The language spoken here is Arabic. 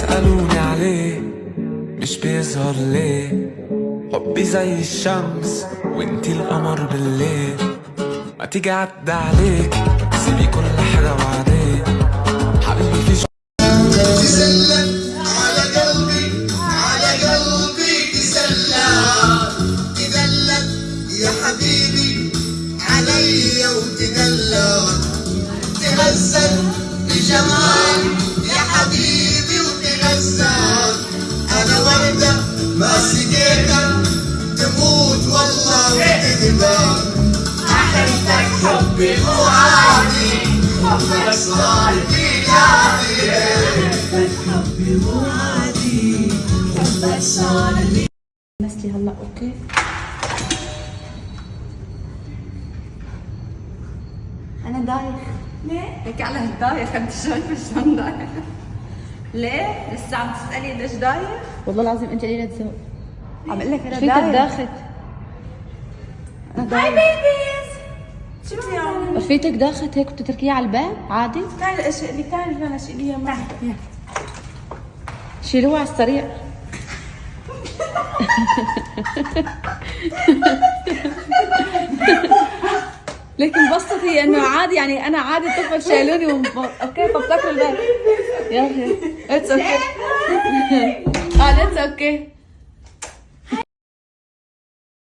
بيسألوني عليه مش بيظهر ليه. حبي زي الشمس وانتي القمر بالليل. ما تيجي عدى عليك سيبي كل حاجة بعدين. حبيبي في تسلم على قلبي على قلبي تدلل يا حبيبي علي وتدلل تغزل بجمال يا حبيبي وتغزل. أنا وردة ما سقيتها تموت والله وتدمر. أحبك حبي مو عادي حبك صار في قلبي. حبي مو عادي حبك صار في مسلي هلا اوكي. انا دايخ. ليه؟ هيك على الدايخ انت شايفه شلون دايخ؟ ليه؟ لسه عم تسألي ليش دايخ؟ والله العظيم انت قليلة ذوق. عم اقول لك انا فيك دايخ. داخت. هاي بيبيز. شو اليوم؟ رفيقتك داخت هيك بتتركيها على الباب عادي؟ تعالي اشيل لي، تعالي انا اشيل لي معي. شيلوها على السريع. لكن انبسطي انه عادي، يعني انا عادي الطفل شايلوني اوكي فبتاكلوا الباب. يلا اتس اوكي. اتس اوكي.